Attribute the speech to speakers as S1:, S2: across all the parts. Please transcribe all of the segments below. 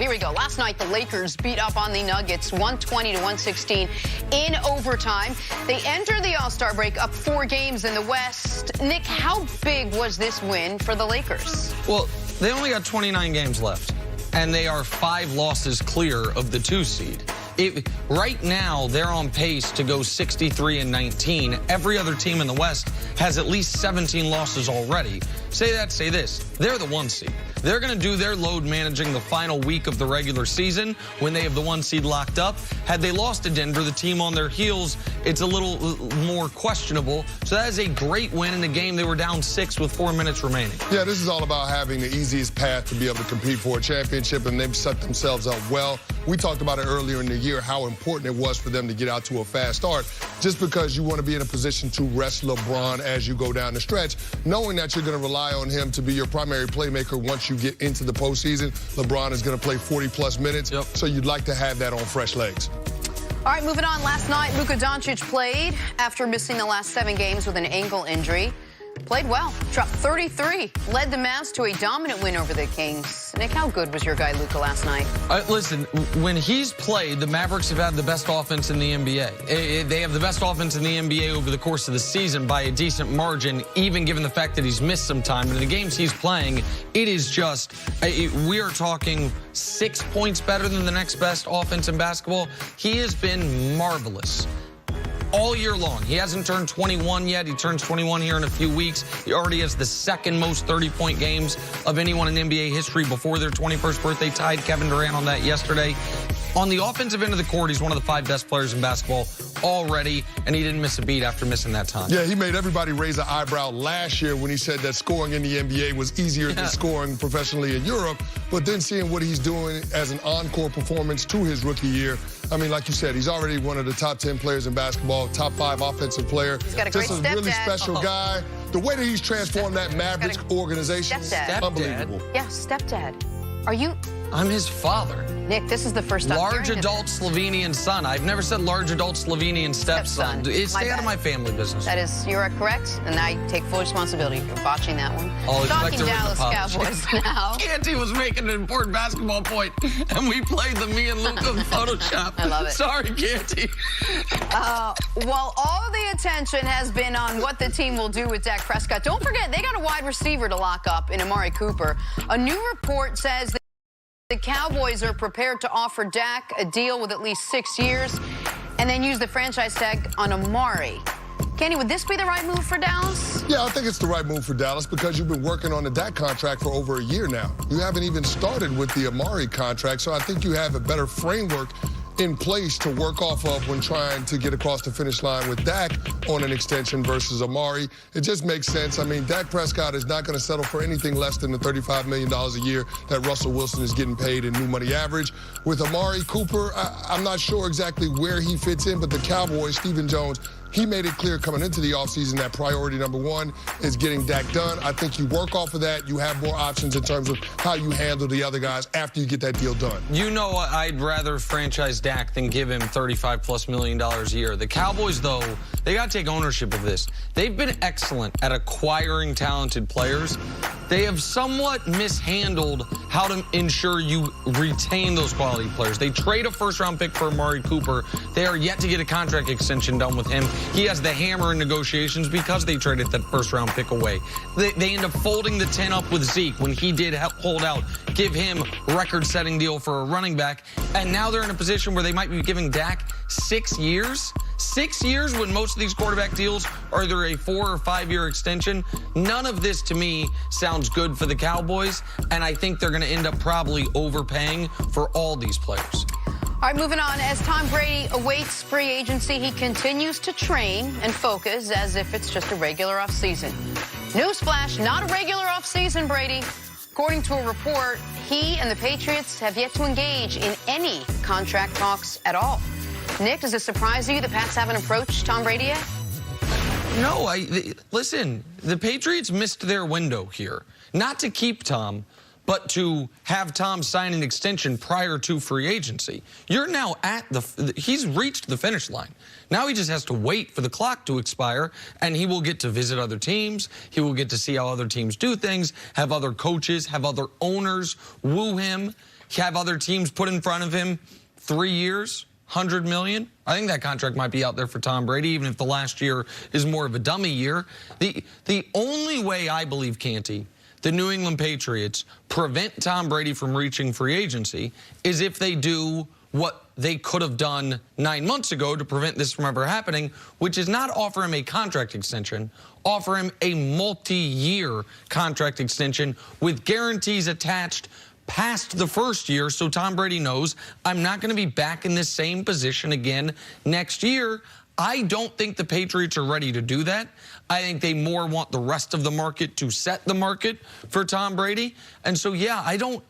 S1: Here we go. Last night, the Lakers beat up on the Nuggets 120-116 in overtime. They enter the All-Star break up 4 games in the West. Nick, how big was this win for the Lakers?
S2: Well, they only got 29 games left, and they are 5 losses clear of the 2 seed. Right now, they're on pace to go 63-19. Every other team in the West has at least 17 losses already. Say that, say this. They're the 1 seed. They're going to do their load managing the final week of the regular season when they have the 1 seed locked up. Had they lost to Denver, the team on their heels, it's a little more questionable. So that is a great win in a game they were down 6 with 4 minutes remaining.
S3: Yeah, this is all about having the easiest path to be able to compete for a championship, and they've set themselves up well. We talked about it earlier in the year, how important it was for them to get out to a fast start, just because you want to be in a position to rest LeBron as you go down the stretch, knowing that you're going to rely on him to be your primary playmaker once you get into the postseason. LeBron is going to play 40-plus minutes, so you'd like to have that on fresh legs.
S1: All right, moving on. Last night, Luka Doncic played after missing the last 7 games with an ankle injury. Played well, dropped 33, led the Mavs to a dominant win over the Kings. Nick, how good was your guy Luka last night?
S2: Listen, when he's played, the Mavericks have had the best offense in the NBA. They have the best offense in the NBA over the course of the season by a decent margin, even given the fact that he's missed some time. And in the games he's playing, it is just, we are talking 6 points better than the next best offense in basketball. He has been marvelous all year long. He hasn't turned 21 yet. He turns 21 here in a few weeks. He already has the 2nd most 30-point games of anyone in NBA history before their 21st birthday. Tied Kevin Durant on that yesterday. On the offensive end of the court, he's one of the 5 best players in basketball already, and he didn't miss a beat after missing that time.
S3: Yeah, he made everybody raise an eyebrow last year when he said that scoring in the NBA was easier than scoring professionally in Europe, but then seeing what he's doing as an encore performance to his rookie year, I mean, like you said, he's already one of the top 10 players in basketball, top 5 offensive player.
S1: He's got a great
S3: Just a really special guy. The way that he's transformed that Mavericks organization is unbelievable.
S1: Yeah, stepdad. Are you?
S2: I'm his father.
S1: Nick, this is the first time.
S2: Large adult Slovenian son. I've never said large adult Slovenian stepson. Stay out of my family business.
S1: That is, you are correct, and I take full responsibility for botching that one. Talking Dallas Cowboys now.
S2: Canty was making an important basketball point, and we played the me and Luka Photoshop.
S1: I love it.
S2: Sorry, Canty.
S1: Well, all the attention has been on what the team will do with Dak Prescott. Don't forget, they got a wide receiver to lock up in Amari Cooper. A new report says that the Cowboys are prepared to offer Dak a deal with at least 6 years and then use the franchise tag on Amari. Kenny, would this be the right move for Dallas?
S3: Yeah, I think it's the right move for Dallas because you've been working on the Dak contract for over a year now. You haven't even started with the Amari contract, so I think you have a better framework in place to work off of when trying to get across the finish line with Dak on an extension versus Amari. It just makes sense. I mean, Dak Prescott is not going to settle for anything less than the $35 million a year that Russell Wilson is getting paid in new money average. With Amari Cooper, I'm not sure exactly where he fits in, but the Cowboys, Stephen Jones, he made it clear coming into the offseason that priority number 1 is getting Dak done. I think you work off of that. You have more options in terms of how you handle the other guys after you get that deal done.
S2: You know, I'd rather franchise Dak than give him $35+ million a year. The Cowboys, though, they got to take ownership of this. They've been excellent at acquiring talented players. They have somewhat mishandled how to ensure you retain those quality players. They trade a first-round pick for Amari Cooper. They are yet to get a contract extension done with him. He has the hammer in negotiations because they traded that first-round pick away. They end up folding the 10 up with Zeke when he did hold out, give him record-setting deal for a running back, and now they're in a position where they might be giving Dak 6 years. 6 years when most of these quarterback deals are either a 4 or 5 year extension. None of this, to me, sounds good for the Cowboys, and I think they're going to end up probably overpaying for all these players.
S1: All right, moving on. As Tom Brady awaits free agency, he continues to train and focus as if it's just a regular offseason. Newsflash, not a regular offseason, Brady. According to a report, he and the Patriots have yet to engage in any contract talks at all. Nick, does it surprise you the Pats haven't approached Tom Brady yet?
S2: No, listen, the Patriots missed their window here. Not to keep Tom, but to have Tom sign an extension prior to free agency. You're now at he's reached the finish line. Now he just has to wait for the clock to expire, and he will get to visit other teams. He will get to see how other teams do things, have other coaches, have other owners woo him. have other teams put in front of him 3 years, $100 million. I think that contract might be out there for Tom Brady, even if the last year is more of a dummy year. The only way I believe, Canty, the New England Patriots prevent Tom Brady from reaching free agency is if they do what they could have done 9 months ago to prevent this from ever happening, which is not offer him a contract extension, offer him a multi-year contract extension with guarantees attached past the first year, so Tom Brady knows I'm not going to be back in this same position again next year. I don't think the Patriots are ready to do that. I think they more want the rest of the market to set the market for Tom Brady. And so, yeah, I don't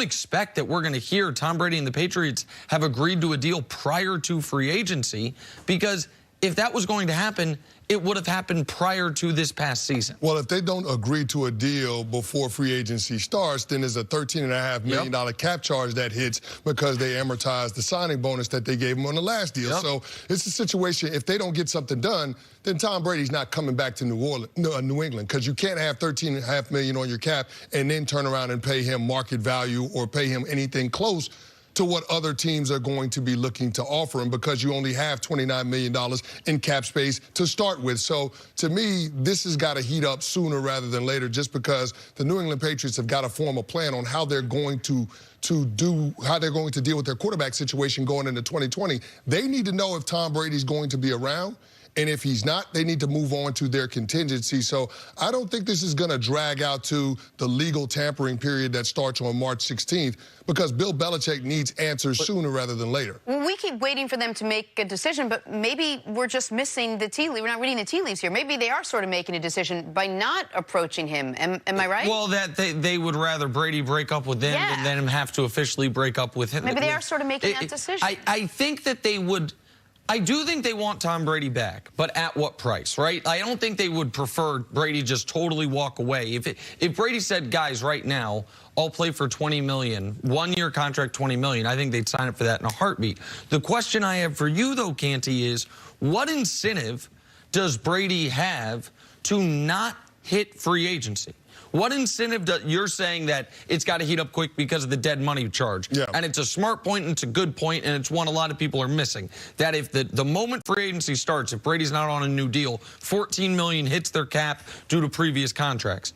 S2: expect that we're going to hear Tom Brady and the Patriots have agreed to a deal prior to free agency, because if that was going to happen, it would have happened prior to this past season.
S3: Well, if they don't agree to a deal before free agency starts, then there's a $13.5 million cap charge that hits because they amortized the signing bonus that they gave him on the last deal. So it's a situation, if they don't get something done, then Tom Brady's not coming back to New England, because you can't have $13.5 million on your cap and then turn around and pay him market value or pay him anything close to what other teams are going to be looking to offer him, because you only have $29 million in cap space to start with. So to me, this has got to heat up sooner rather than later, just because the New England Patriots have got to form a plan on how they're going to deal with their quarterback situation going into 2020. They need to know if Tom Brady's going to be around. And if he's not, they need to move on to their contingency. So I don't think this is going to drag out to the legal tampering period that starts on March 16th, because Bill Belichick needs answers sooner rather than later.
S1: We keep waiting for them to make a decision, but maybe we're just missing the tea leaf. We're not reading the tea leaves here. Maybe they are sort of making a decision by not approaching him. Am I right?
S2: Well, that they would rather Brady break up with them than him have to officially break up with him.
S1: Maybe they are sort of making that decision.
S2: I think that they would. I do think they want Tom Brady back, but at what price, right? I don't think they would prefer Brady just totally walk away. If Brady said, guys, right now, I'll play for $20 million, 1 year contract, $20 million, I think they'd sign up for that in a heartbeat. The question I have for you, though, Canty, is what incentive does Brady have to not hit free agency? What incentive you're saying that it's got to heat up quick because of the dead money charge?
S3: Yeah.
S2: And it's a smart point, and it's a good point, and it's one a lot of people are missing. That if the moment free agency starts, if Brady's not on a new deal, $14 million hits their cap due to previous contracts.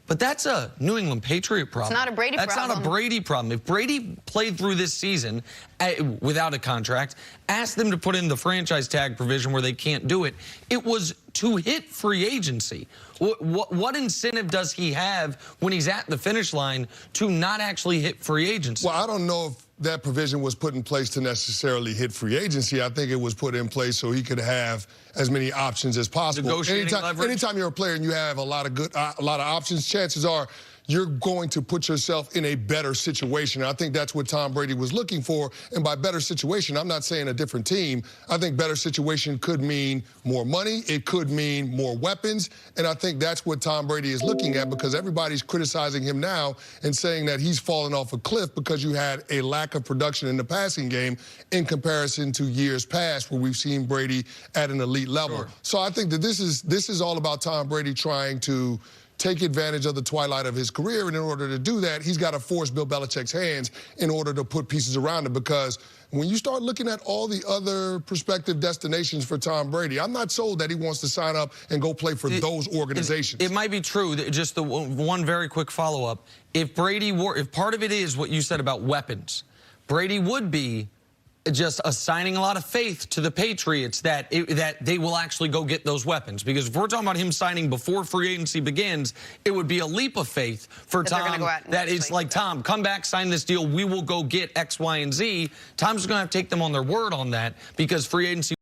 S2: But that's a New England Patriot problem.
S1: It's not a Brady problem.
S2: That's not a Brady problem. If Brady played through this season without a contract, asked them to put in the franchise tag provision where they can't do it, it was to hit free agency. What incentive does he have when he's at the finish line to not actually hit free agency?
S3: Well, I don't know if that provision was put in place to necessarily hit free agency. I think it was put in place so he could have as many options as possible. Anytime you're a player and you have a lot of options, chances are you're going to put yourself in a better situation. And I think that's what Tom Brady was looking for. And by better situation, I'm not saying a different team. I think better situation could mean more money. It could mean more weapons. And I think that's what Tom Brady is looking at, because everybody's criticizing him now and saying that he's fallen off a cliff because you had a lack of production in the passing game in comparison to years past where we've seen Brady at an elite level.
S2: Sure.
S3: So I think that this is all about Tom Brady trying to take advantage of the twilight of his career. And in order to do that, he's got to force Bill Belichick's hands in order to put pieces around him. Because when you start looking at all the other prospective destinations for Tom Brady, I'm not sold that he wants to sign up and go play for those organizations.
S2: It might be true. Just the one very quick follow-up. If part of it is what you said about weapons, Brady would be just assigning a lot of faith to the Patriots that they will actually go get those weapons. Because if we're talking about him signing before free agency begins, it would be a leap of faith for Tom that it's like, Tom, come back, sign this deal, we will go get X, Y, and Z. Tom's going to have to take them on their word on that, because free agency